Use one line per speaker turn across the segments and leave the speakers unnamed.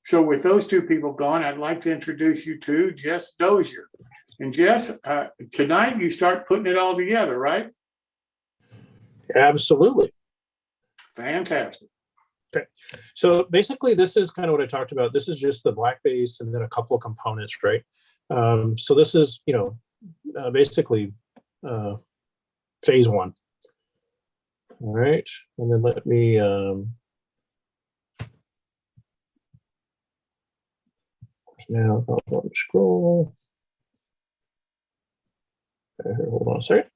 So with those two people gone, I'd like to introduce you to Jess Dozier. And Jess, tonight you start putting it all together, right?
Absolutely.
Fantastic.
Okay. So basically, this is kind of what I talked about. This is just the black base and then a couple of components, right? So this is, basically phase one. All right. And then let me now I'll go and scroll. Hold on a second.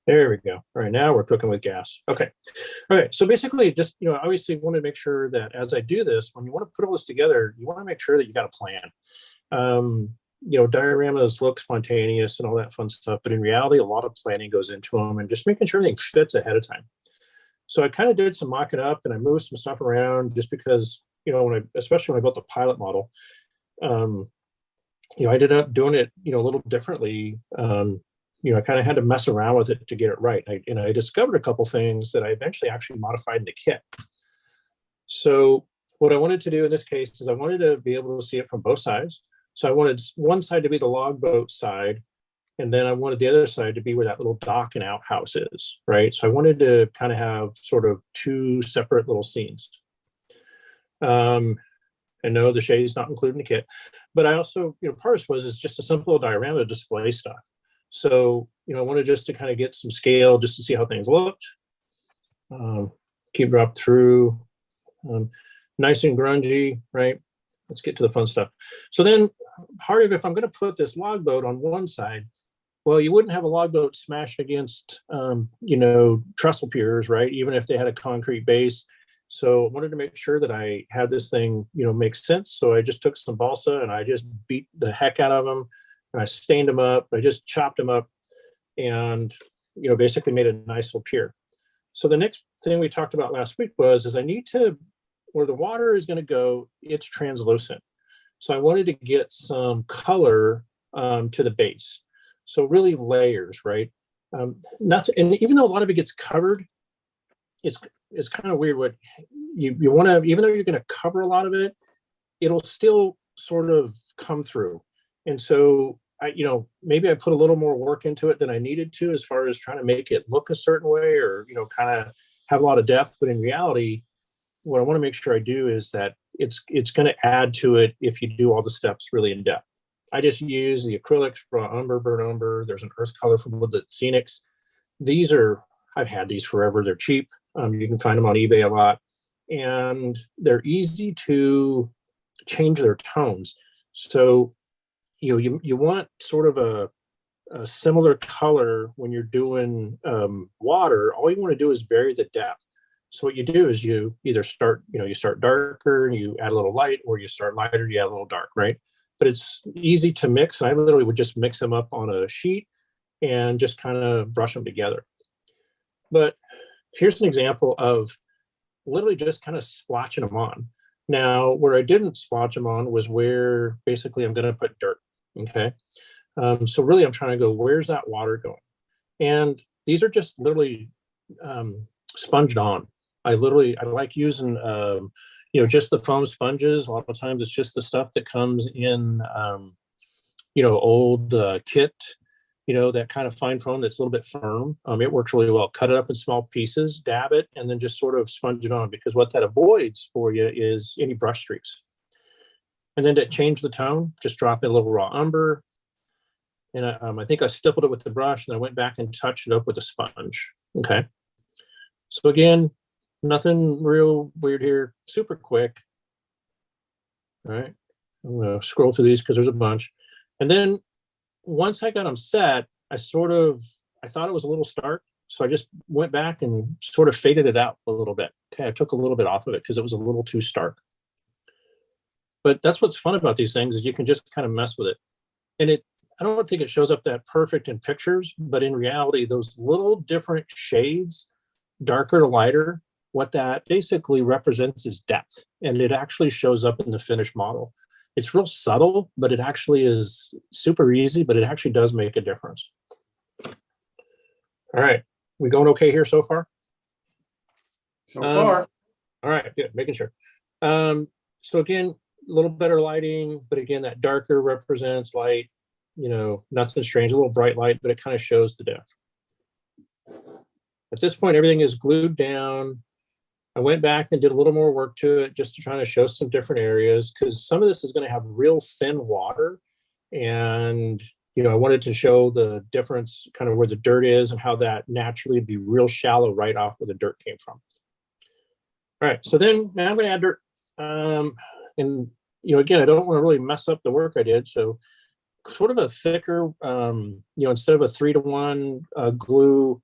There we go. All right, now we're cooking with gas. Okay. All right. So basically, just obviously, want to make sure that as I do this, when you want to put all this together, you want to make sure that you got a plan. Dioramas look spontaneous and all that fun stuff, but in reality, a lot of planning goes into them and just making sure everything fits ahead of time. So I kind of did some mocking up and I moved some stuff around just because, especially when I built the pilot model, I ended up doing it, a little differently. I kind of had to mess around with it to get it right. I discovered a couple things that I eventually actually modified in the kit. So what I wanted to do in this case is I wanted to be able to see it from both sides. So I wanted one side to be the logboat side, and then I wanted the other side to be where that little dock and outhouse is, right? So I wanted to kind of have sort of two separate little scenes. I know the shade is not included in the kit, but I also, part of this was it's just a simple diorama to display stuff. So, I wanted just to kind of get some scale just to see how things looked. Keep it up through, nice and grungy, right? Let's get to the fun stuff. So then part of, if I'm going to put this logboat on one side, well, you wouldn't have a logboat smashed against, trestle piers, right? Even if they had a concrete base. So I wanted to make sure that I had this thing, make sense. So I just took some balsa and I just beat the heck out of them. And I stained them up. I just chopped them up and, basically made a nice little pier. So the next thing we talked about last week is I need to, where the water is going to go, it's translucent. So I wanted to get some color to the base. So really layers, right? Nothing, and even though a lot of it gets covered, it's kind of weird what you want to, even though you're going to cover a lot of it, it'll still sort of come through. And so maybe I put a little more work into it than I needed to, as far as trying to make it look a certain way or, kind of have a lot of depth. But in reality, what I want to make sure I do is that it's going to add to it if you do all the steps really in depth. I just use the acrylics from umber, burnt umber. There's an earth color from the scenics. I've had these forever. They're cheap. You can find them on eBay a lot, and they're easy to change their tones. So you want sort of a similar color when you're doing water. All you want to do is vary the depth. So what you do is you either start, you start darker and you add a little light, or you start lighter, you add a little dark, right? But it's easy to mix. And I literally would just mix them up on a sheet and just kind of brush them together. But here's an example of literally just kind of splotching them on. Now, where I didn't splotch them on was where basically I'm going to put dirt. Okay. So really I'm trying to go, where's that water going? And these are just literally sponged on. I like using, just the foam sponges. A lot of times it's just the stuff that comes in, old kit, that kind of fine foam that's a little bit firm. It works really well. Cut it up in small pieces, dab it, and then just sort of sponge it on, because what that avoids for you is any brush streaks. And then to change the tone, just drop in a little raw umber. And I think I stippled it with the brush, and I went back and touched it up with a sponge. Okay. So again, nothing real weird here, super quick. All right. I'm going to scroll through these because there's a bunch. And then once I got them set, I thought it was a little stark. So I just went back and sort of faded it out a little bit. Okay. I took a little bit off of it because it was a little too stark. But that's what's fun about these things, is you can just kind of mess with it. And I don't think it shows up that perfect in pictures, but in reality, those little different shades, darker to lighter, what that basically represents is depth. And it actually shows up in the finished model. It's real subtle, but it actually is super easy, but it actually does make a difference. All right. We going okay here so far?
So far.
All right, good, making sure. So again, a little better lighting, but again, that darker represents light, nothing strange, a little bright light, but it kind of shows the depth. At this point, everything is glued down. I went back and did a little more work to it just to try to show some different areas, because some of this is going to have real thin water. And, I wanted to show the difference kind of where the dirt is and how that naturally would be real shallow right off where the dirt came from. All right, so then now I'm going to add dirt. And, again, I don't want to really mess up the work I did. So sort of a thicker, instead of a 3-to-1 glue,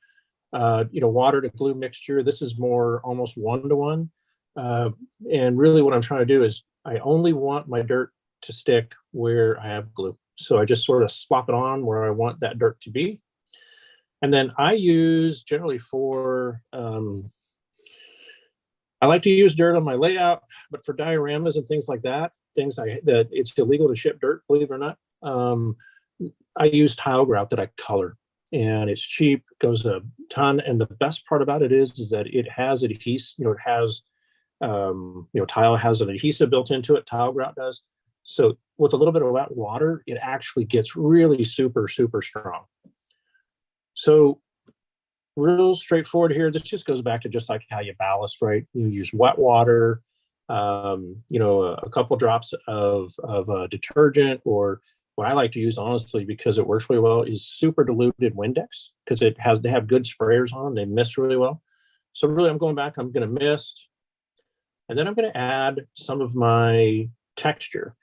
water to glue mixture, this is more almost 1-to-1. And really what I'm trying to do is I only want my dirt to stick where I have glue. So I just sort of swap it on where I want that dirt to be. And then I use generally for, I like to use dirt on my layout, but for dioramas and things like that, that it's illegal to ship dirt, believe it or not, I use tile grout that I color. And it's cheap, goes a ton. And the best part about it is that it has adhesive, it has, tile has an adhesive built into it, tile grout does. So with a little bit of wet water, it actually gets really super, super strong. So real straightforward here. This just goes back to just like how you ballast, right? You use wet water, a couple drops of detergent, or what I like to use, honestly, because it works really well, is super diluted Windex, because they have good sprayers on them. They mist really well. So really, I'm going back. I'm going to mist, and then I'm going to add some of my texture.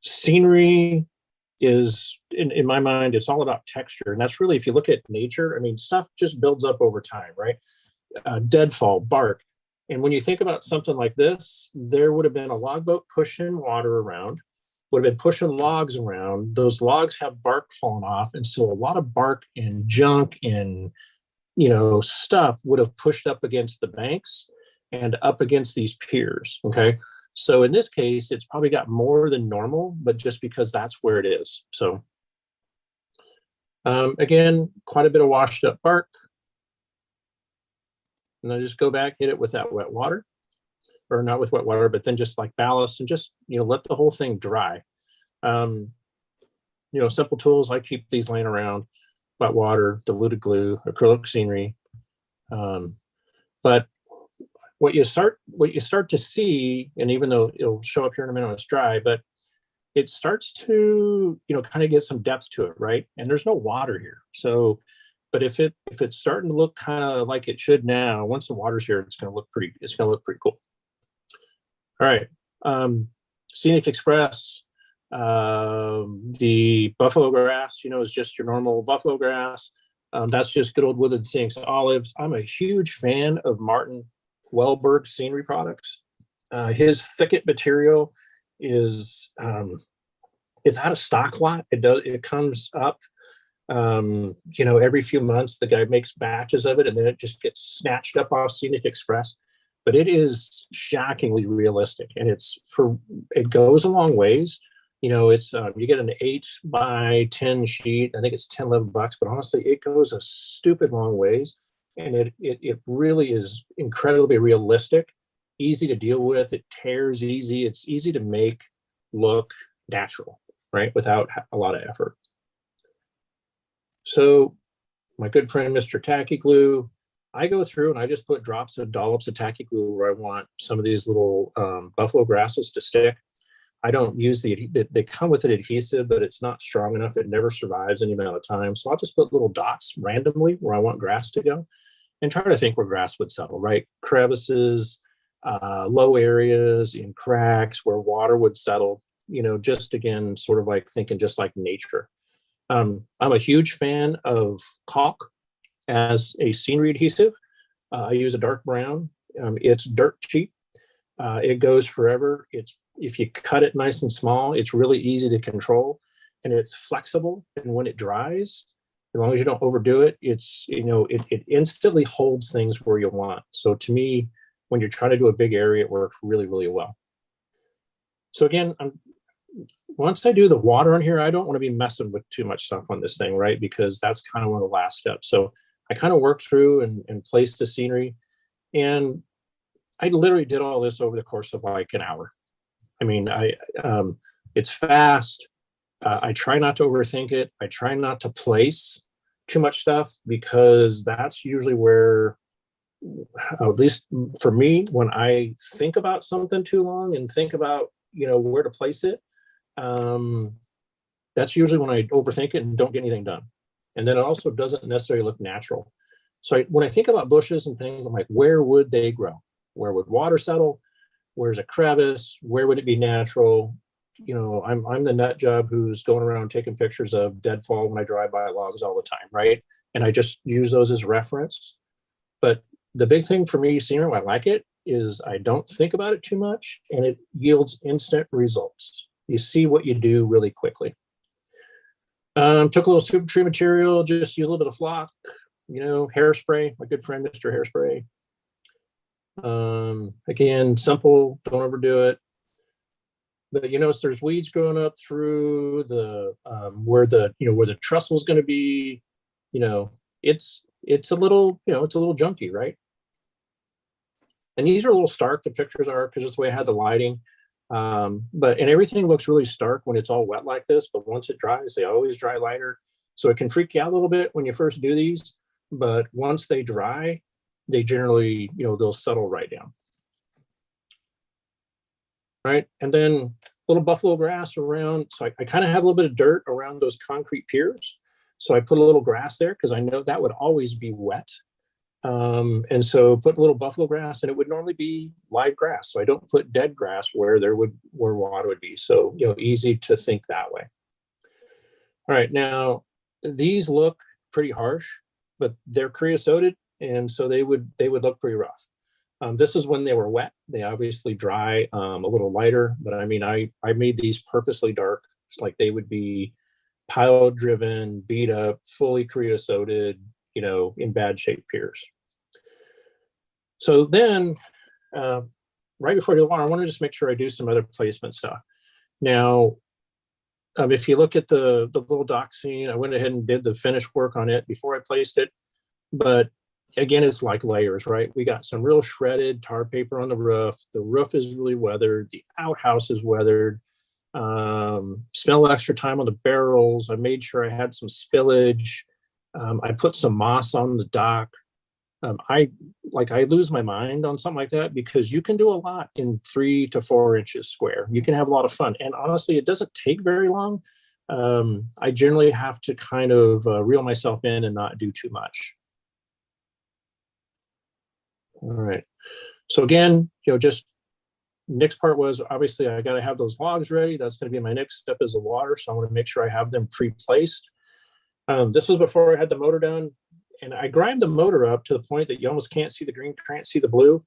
Scenery is, in my mind, it's all about texture, and that's really, if you look at nature, I mean, stuff just builds up over time, right? Deadfall, bark. And when you think about something like this, there would have been a log boat pushing water around, would have been pushing logs around. Those logs have bark falling off. And so a lot of bark and junk and, stuff would have pushed up against the banks and up against these piers. Okay. So in this case, it's probably got more than normal, but just because that's where it is. So again, quite a bit of washed up bark. And I just go back, hit it with that wet water. Or not with wet water, but then just like ballast and just, let the whole thing dry. Simple tools, I keep these laying around: wet water, diluted glue, acrylic scenery. But what you start to see, and even though it'll show up here in a minute when it's dry, but it starts to, kind of get some depth to it, right? And there's no water here. So, but if it's starting to look kind of like it should now, once the water's here, it's going to look pretty cool. All right, Scenic Express, the buffalo grass, is just your normal buffalo grass. That's just good old Woodland Sinks olives. I'm a huge fan of Martin Wellberg scenery products. His thicket material is, it's out of stock a lot. It comes up, every few months. The guy makes batches of it, and then it just gets snatched up off Scenic Express. But it is shockingly realistic, and it goes a long ways. It's you get an 8x10 sheet. I think it's $10-11, but honestly, it goes a stupid long ways, and it really is incredibly realistic, easy to deal with. It tears easy. It's easy to make look natural, right, without a lot of effort. So my good friend, Mr. Tacky Glue, I go through and I just put dollops of tacky glue where I want some of these little buffalo grasses to stick. I don't use they come with an adhesive, but it's not strong enough. It never survives any amount of time. So I'll just put little dots randomly where I want grass to go and try to think where grass would settle, right? Crevices, low areas in cracks where water would settle, just again, sort of like thinking just like nature. I'm a huge fan of caulk as a scenery adhesive. I use a dark brown. It's dirt cheap. It goes forever. If you cut it nice and small, it's really easy to control, and it's flexible. And when it dries, as long as you don't overdo it, it instantly holds things where you want. So to me, when you're trying to do a big area, it works really, really well. So again, once I do the water on here, I don't want to be messing with too much stuff on this thing, right? Because that's kind of one of the last steps. So I kind of work through and place the scenery. And I literally did all this over the course of like an hour. I mean, it's fast. I try not to overthink it. I try not to place too much stuff, because that's usually where, at least for me, when I think about something too long and think about, where to place it, that's usually when I overthink it and don't get anything done. And then it also doesn't necessarily look natural. So when I think about bushes and things, I'm like, where would they grow? Where would water settle? Where's a crevice? Where would it be natural? I'm the nut job who's going around taking pictures of deadfall when I drive by logs all the time, right? And I just use those as reference. But the big thing for me, seeing why I like it, is I don't think about it too much, and it yields instant results. You see what you do really quickly. Took a little super tree material, just use a little bit of flock, hairspray, my good friend, Mr. Hairspray. Again, simple, don't overdo it. But you notice there's weeds growing up through the where the trestle is going to be. It's a little junky, right? And these are a little stark. The pictures are, because it's the way I had the lighting. And everything looks really stark when it's all wet like this. But once it dries, they always dry lighter. So it can freak you out a little bit when you first do these. But once they dry, they generally, they'll settle right down. Right. And then little buffalo grass around. So I kind of have a little bit of dirt around those concrete piers. So I put a little grass there because I know that would always be wet. And so put a little buffalo grass, and it would normally be live grass. So I don't put dead grass where water would be. So, easy to think that way. All right. Now, these look pretty harsh, but they're creosoted. And so they would look pretty rough. This is when they were wet. They obviously dry a little lighter, but I mean, I made these purposely dark. It's like they would be pile driven, beat up, fully creosoted, in bad shape piers. So then, right before I do the water, I want to just make sure I do some other placement stuff. Now, if you look at the little dock scene, I went ahead and did the finish work on it before I placed it. But again, it's like layers, right? We got some real shredded tar paper on the roof. The roof is really weathered. The outhouse is weathered. Spent a little extra time on the barrels. I made sure I had some spillage. I put some moss on the dock. I lose my mind on something like that, because you can do a lot in 3 to 4 inches square. You can have a lot of fun. And honestly, it doesn't take very long. I generally have to kind of reel myself in and not do too much. All right. So again, just next part was obviously I got to have those logs ready. That's going to be my next step, is the water. So I want to make sure I have them pre-placed. This was before I had the motor done, and I grind the motor up to the point that you almost can't see the green, can't see the blue,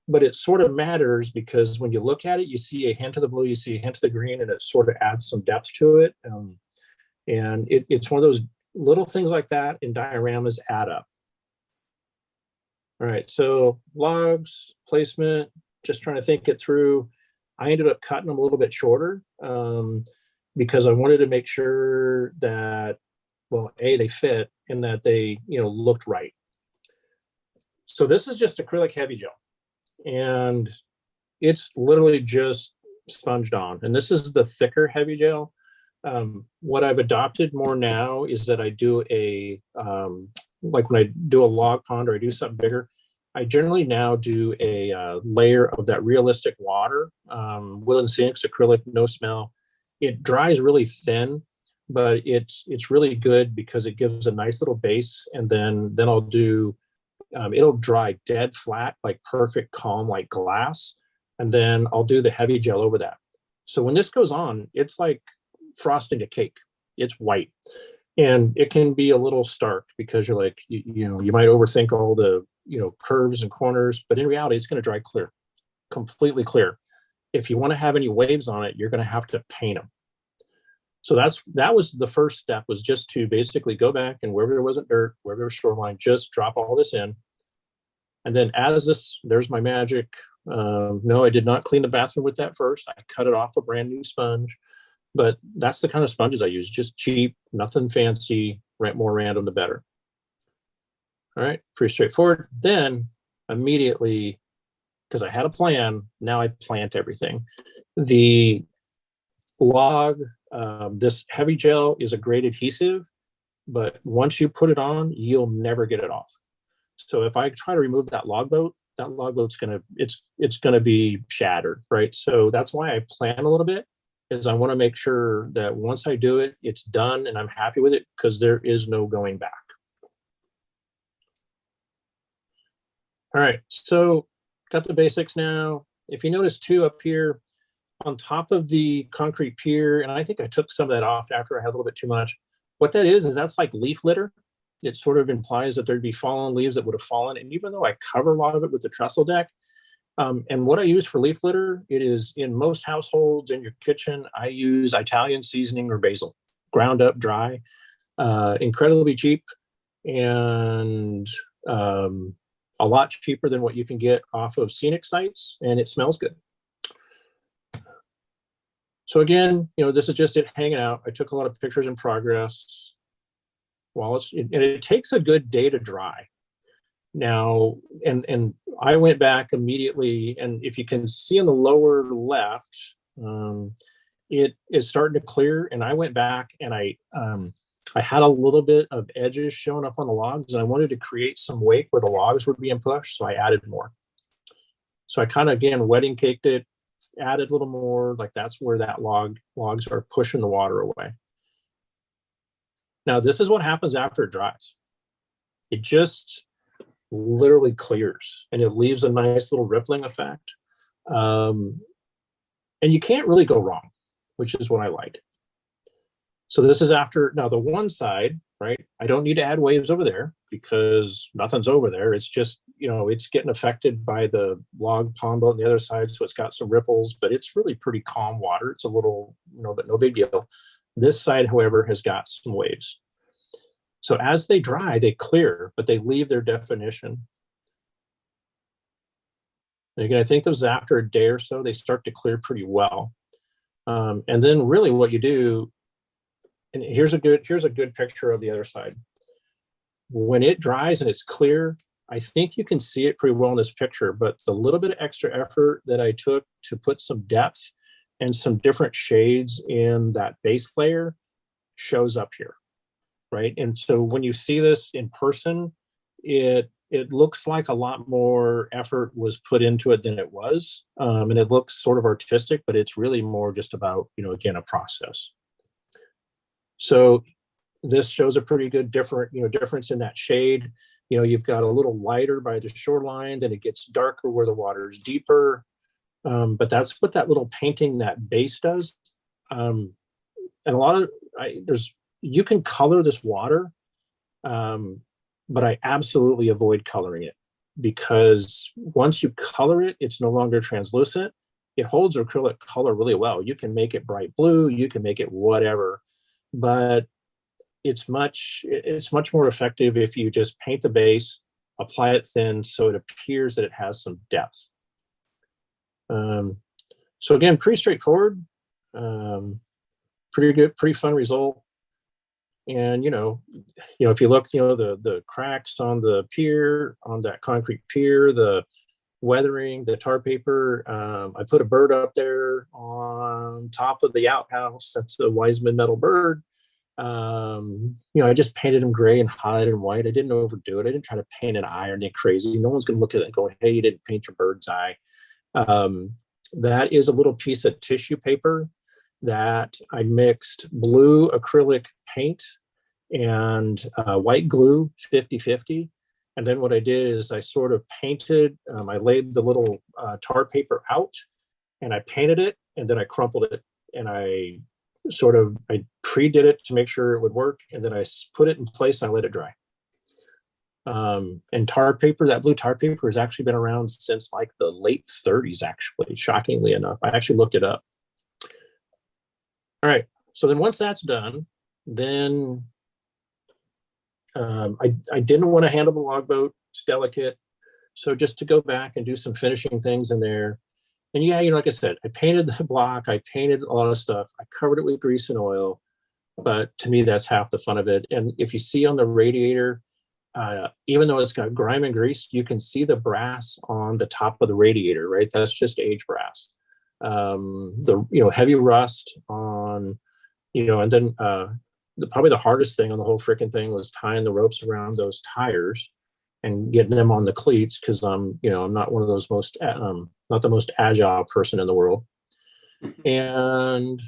but it sort of matters, because when you look at it, you see a hint of the blue, you see a hint of the green, and it sort of adds some depth to it. And it's one of those little things like that in dioramas add up. All right, so logs, placement, just trying to think it through. I ended up cutting them a little bit shorter because I wanted to make sure that, well, they fit and that they, looked right. So this is just acrylic heavy gel, and it's literally just sponged on. And this is the thicker heavy gel. What I've adopted more now is that I do like when I do a log pond or I do something bigger, I generally now do a layer of that realistic water, Will & Sinks acrylic, no smell. It dries really thin, but it's really good because it gives a nice little base. And then I'll do, it'll dry dead flat, like perfect calm, like glass. And then I'll do the heavy gel over that. So when this goes on, it's like frosting a cake. It's white. And it can be a little stark because you're like, you might overthink all the, curves and corners, but in reality, it's going to dry clear, completely clear. If you want to have any waves on it, you're going to have to paint them. So that was the first step, was just to basically go back and wherever there wasn't dirt, wherever there was shoreline, just drop all this in. And then there's my magic. No, I did not clean the bathroom with that first. I cut it off a brand new sponge. But that's the kind of sponges I use, just cheap, nothing fancy, more random, the better. All right, pretty straightforward. Then immediately because I had a plan. Now I plant everything. The log, this heavy gel is a great adhesive, but once you put it on, you'll never get it off. So if I try to remove that log boat, it's gonna be shattered, right? So that's why I plan a little bit, is I want to make sure that once I do it, it's done and I'm happy with it, because there is no going back. All right, so got the basics now. If you notice too, up here on top of the concrete pier, and I think I took some of that off after I had a little bit too much. What that is that's like leaf litter. It sort of implies that there'd be fallen leaves that would have fallen. And even though I cover a lot of it with the trestle deck, and what I use for leaf litter, it is in most households in your kitchen, I use Italian seasoning or basil, ground up dry, incredibly cheap, and a lot cheaper than what you can get off of scenic sites, and it smells good. So again, this is just it hanging out. I took a lot of pictures in progress while and it takes a good day to dry. Now, and I went back immediately, and if you can see in the lower left, it is starting to clear, and I went back and I had a little bit of edges showing up on the logs, and I wanted to create some wake where the logs were being pushed, so I added more. So I kind of, again, wedding caked it, added a little more, like that's where that logs are pushing the water away. Now, this is what happens after it dries. It just literally clears, and it leaves a nice little rippling effect. And you can't really go wrong, which is what I like. So this is after, now the one side, right? I don't need to add waves over there because nothing's over there. It's just, it's getting affected by the log pond on the other side. So it's got some ripples, but it's really pretty calm water. It's a little, but no big deal. This side, however, has got some waves. So as they dry, they clear, but they leave their definition. And again, I think those after a day or so, they start to clear pretty well. And then really what you do, and here's a good picture of the other side. When it dries and it's clear, I think you can see it pretty well in this picture, but the little bit of extra effort that I took to put some depth and some different shades in that base layer shows up here, right? And so when you see this in person, it looks like a lot more effort was put into it than it was. And it looks sort of artistic, but it's really more just about, again, a process. So this shows a pretty good difference in that shade. You've got a little lighter by the shoreline, then it gets darker where the water is deeper. But that's what that little painting, that base does. And a lot of, you can color this water, but I absolutely avoid coloring it, because once you color it, it's no longer translucent. It holds acrylic color really well. You can make it bright blue, you can make it whatever, but it's much more effective if you just paint the base, apply it thin so it appears that it has some depth. So again, pretty straightforward, pretty good, pretty fun result. And if you look, the cracks on the pier, on that concrete pier, the weathering, the tar paper. I put a bird up there on top of the outhouse. That's a Wiseman metal bird. I just painted them gray and highlighted them white. I didn't overdo it. I didn't try to paint an eye or anything crazy. No one's going to look at it and go, hey, you didn't paint your bird's eye. That is a little piece of tissue paper that I mixed blue acrylic paint and white glue 50-50. And then what I did is I sort of painted, I laid the little tar paper out and I painted it, and then I crumpled it, and I pre-did it to make sure it would work. And then I put it in place and I let it dry. And tar paper, that blue tar paper has actually been around since like the late 30s, actually, shockingly enough. I actually looked it up. All right, so then once that's done, then I didn't want to handle the logboat. It's delicate. So just to go back and do some finishing things in there. And yeah, like I said, I painted the block, I painted a lot of stuff. I covered it with grease and oil, but to me, that's half the fun of it. And if you see on the radiator, even though it's got grime and grease, you can see the brass on the top of the radiator, right? That's just aged brass. Heavy rust on, and then probably the hardest thing on the whole freaking thing was tying the ropes around those tires and getting them on the cleats, because I'm not one of those not the most agile person in the world. And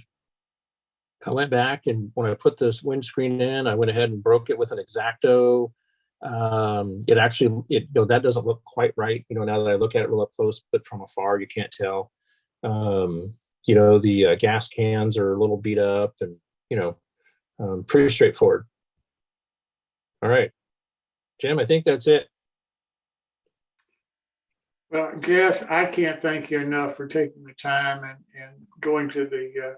I went back, and when I put this windscreen in, I went ahead and broke it with an X-Acto. That doesn't look quite right, now that I look at it real up close, but from afar you can't tell. The gas cans are a little beat up, and pretty straightforward. All right, Jim, I think that's it.
Well, Jess, I can't thank you enough for taking the time and going to the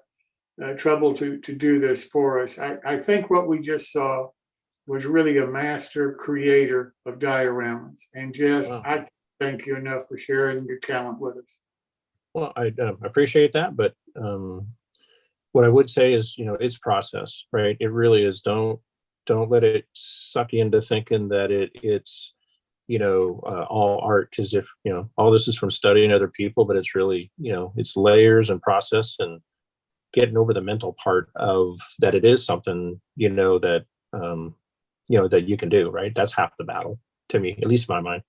trouble to do this for us. I think what we just saw was really a master creator of dioramas. And Jess,
Wow.
I thank you enough for sharing your talent with us.
Well, I appreciate that, but what I would say is, it's process, right? It really is. Don't let it suck you into thinking that it's all art, because if all this is from studying other people, but it's really it's layers and process and getting over the mental part of that. It is something that that you can do, right? That's half the battle to me, at least in my mind.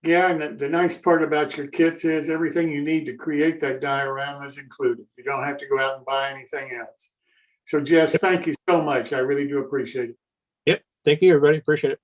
Yeah, and the nice part about your kits is everything you need to create that diorama is included. You don't have to go out and buy anything else. So Jess, thank you so much. I really do appreciate it.
Yep. Thank you, everybody. Appreciate it.